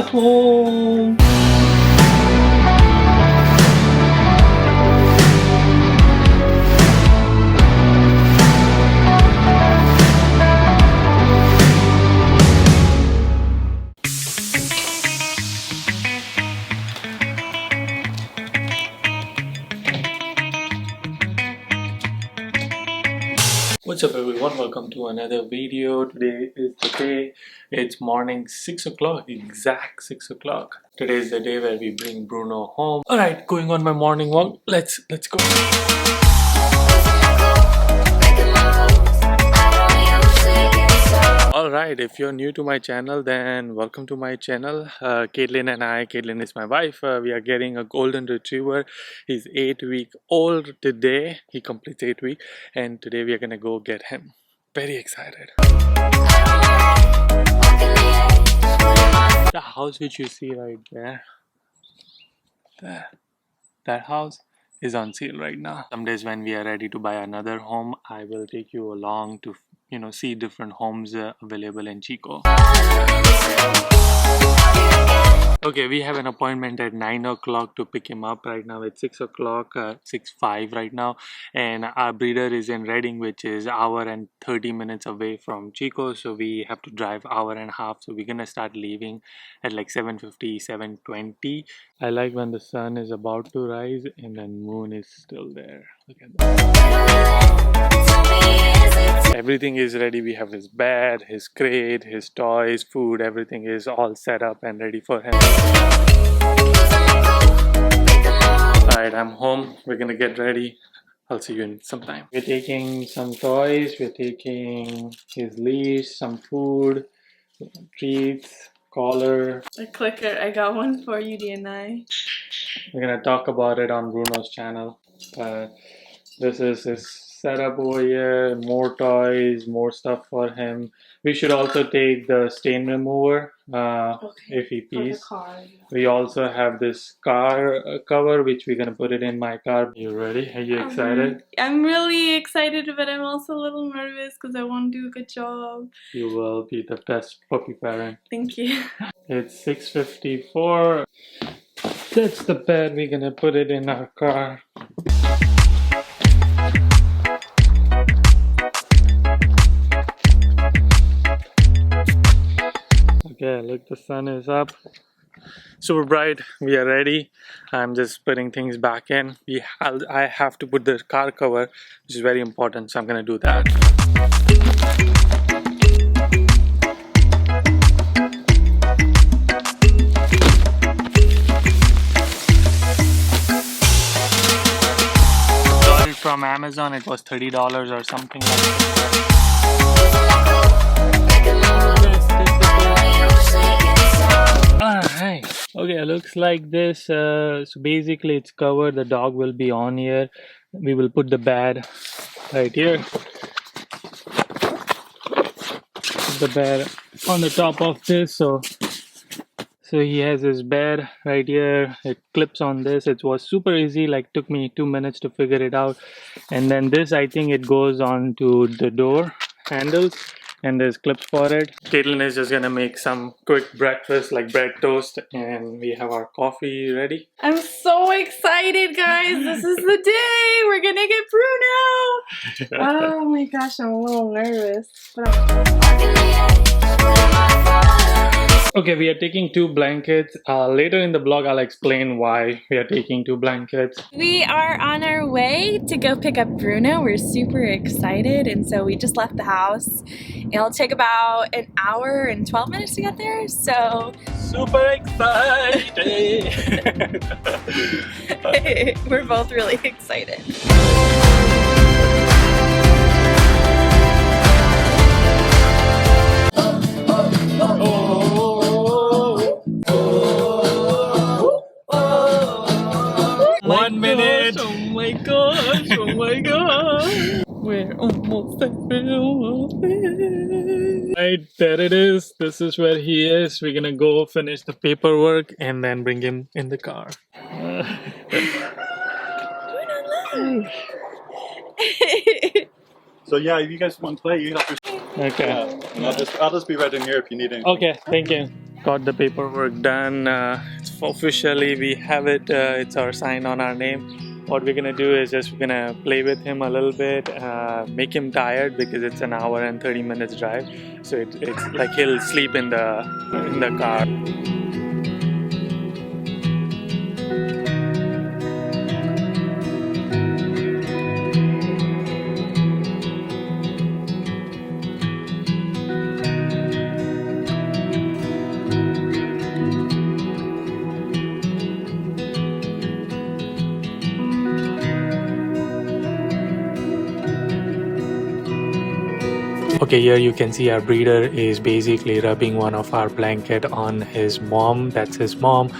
are home. What's up everyone, welcome to another video. Today is the day. It's morning 6 o'clock, exact 6 o'clock. Today is the day where we bring Bruno home. Alright, going on my morning walk. Let's go. Alright, if you're new to my channel, then welcome to my channel. Caitlin is my wife. We are getting a golden retriever. He's 8 weeks old today. He completes 8 weeks, and today we are gonna go get him. Very excited. The house which you see right there, that house is on sale right now. Some days when we are ready to buy another home, I will take you along to see different homes available in Chico. Okay, we have an appointment at 9 o'clock to pick him up. Right now it's 6 o'clock, 6:05 right now, and our breeder is in Reading, which is hour and 30 minutes away from Chico, so we have to drive hour and a half. So we're gonna start leaving at like 7:50, 7:20. I like when the sun is about to rise and then moon is still there. Look at that. Everything is ready. We have his bed, his crate, his toys, food, everything is all set up and ready for him. Alright, I'm home. We're gonna get ready. I'll see you in some time. We're taking some toys, we're taking his leash, some food, treats, collar. A clicker. I got one for yudijagani. We're gonna talk about it on Bruno's channel. This is his setup over here, more toys, more stuff for him. We should also take the stain remover if he pees. We also have this car cover which we're gonna put it in my car. You ready? Are you excited? I'm really excited, but I'm also a little nervous because I want to do a good job. You will be the best puppy parent. Thank you. It's 6:54. That's the bed. We're gonna put it in our car. Okay, look, the sun is up. Super bright. We are ready. I'm just putting things back in. I have to put the car cover, which is very important, so I'm gonna do that. Got it from Amazon. It was $30 or something like that. Alright, okay, it looks like this. So basically it's covered. The dog will be on here. We will put the bed right here. Put the bed on the top of this, so he has his bed right here. It clips on this. It was super easy, like took me 2 minutes to figure it out. And then this, I think it goes on to the door handles, and there's clips for it. Caitlin is just gonna make some quick breakfast like bread toast, and we have our coffee ready. I'm so excited, guys. This is the day. We're gonna get Bruno. Oh my gosh, I'm a little nervous. Okay, we are taking 2 blankets. Later in the vlog, I'll explain why we are taking 2 blankets. We are on our way to go pick up Bruno. We're super excited, and so we just left the house. It'll take about an hour and 12 minutes to get there, so... Super excited! We're both really excited. Oh my gosh, oh my gosh. We're almost there. Right, there it is. This is where he is. We're gonna go finish the paperwork and then bring him in the car. So yeah, if you guys want to play, you have to. Okay. Yeah, I'll just be right in here if you need anything. Okay, thank you. got the paperwork done. It's officially, we have it. It's our sign on our name. What we're gonna do is just we're gonna play with him a little bit, make him tired because it's an hour and 30 minutes drive. So it's like he'll sleep in the car. Okay, here you can see our breeder is basically rubbing one of our blanket on his mom. That's his mom.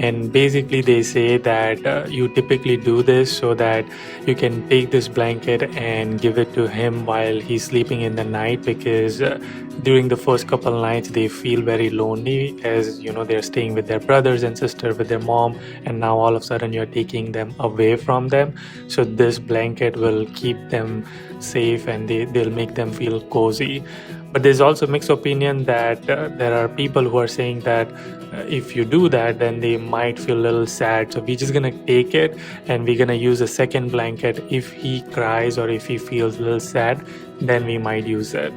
And basically they say that you typically do this so that you can take this blanket and give it to him while he's sleeping in the night, because during the first couple nights they feel very lonely, as you know, they're staying with their brothers and sister, with their mom, and now all of a sudden you're taking them away from them. So this blanket will keep them safe and they'll make them feel cozy. But there's also mixed opinion that there are people who are saying that if you do that, then they might feel a little sad. So we're just gonna take it and we're gonna use a second blanket. If he cries or if he feels a little sad, then we might use it.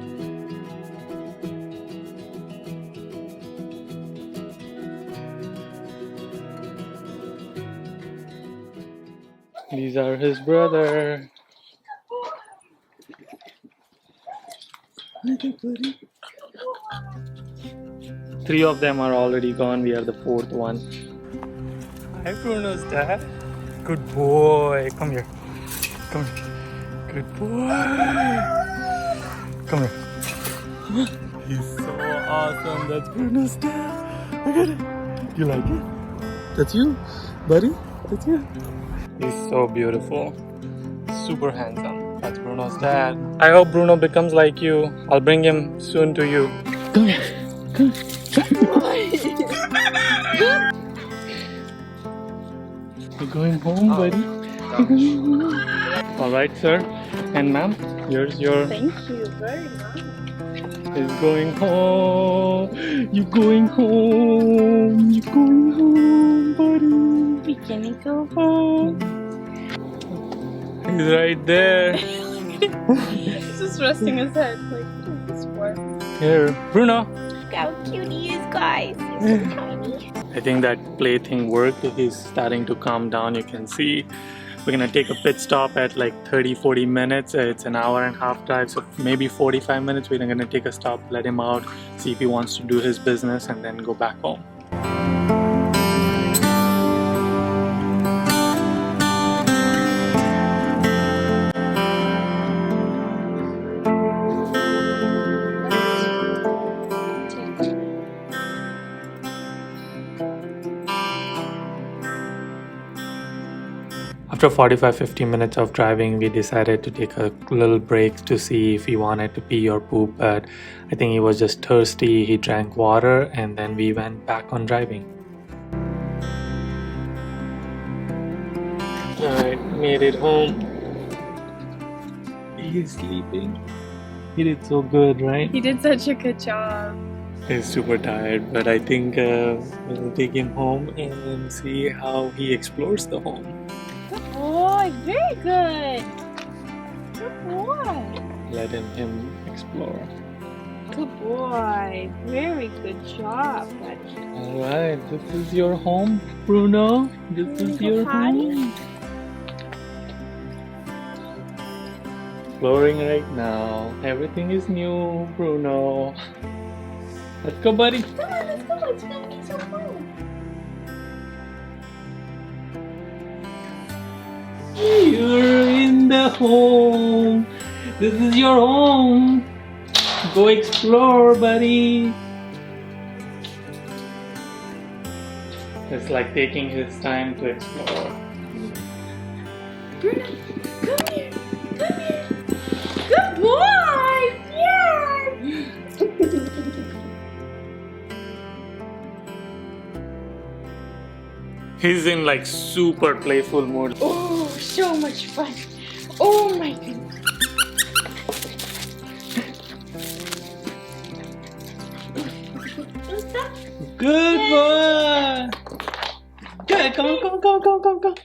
These are his brother. Three of them are already gone. We are the fourth one. Hi, Bruno's dad. Good boy. Come here. Come here. Good boy. Come here. He's so awesome. That's Bruno's dad. Look at it. You like it? That's you, buddy? That's you. He's so beautiful. Super handsome. That's Bruno's dad. I hope Bruno becomes like you. I'll bring him soon to you. Come here. Come here. You're going home, buddy. You're going home. All right, sir and ma'am. Here's your. Thank you very much. He's going home. You're going home. You're going home, buddy. We can go home. He's right there. He's just resting his head like this for. Here, Bruno. Look how cute he is, guys. He's so tiny. I think that play thing worked. He's starting to calm down. You can see we're gonna take a pit stop at like 30-40 minutes. It's an hour and a half drive, so maybe 45 minutes. We're gonna take a stop, let him out, see if he wants to do his business, and then go back home. After 45-50 minutes of driving, we decided to take a little break to see if he wanted to pee or poop, but I think he was just thirsty. He drank water and then we went back on driving. Alright, made it home. He's sleeping. He did so good, right? He did such a good job. He's super tired, but I think we'll take him home and see how he explores the home. Good boy, very good. Good boy. Letting him explore. Good boy. Very good job, buddy. Alright, this is your home, Bruno. This is your home. Exploring right now. Everything is new, Bruno. Let's go, buddy. Come on, let's go. It's gonna be so fun. You're in the home. This is your home. Go explore, buddy. It's like taking his time to explore. Bruno, come here. Come here. Good boy. Yeah. He's in like super playful mood. Oh, so much fun. Oh my goodness. Good boy. Good. Come on, come on, come on, come on, come on, come on.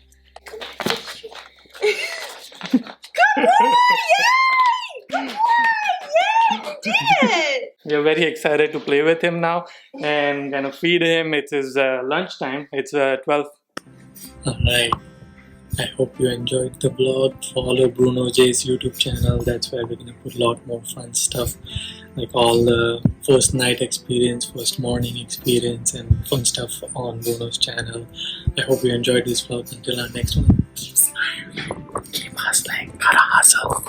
We're very excited to play with him now and kind of feed him. It's his lunchtime. It's 12. Alright. I hope you enjoyed the vlog. Follow Bruno J's YouTube channel. That's where we're gonna put a lot more fun stuff, like all the first night experience, first morning experience, and fun stuff on Bruno's channel. I hope you enjoyed this vlog. Until our next one, keep smiling, keep hustling, gotta hustle.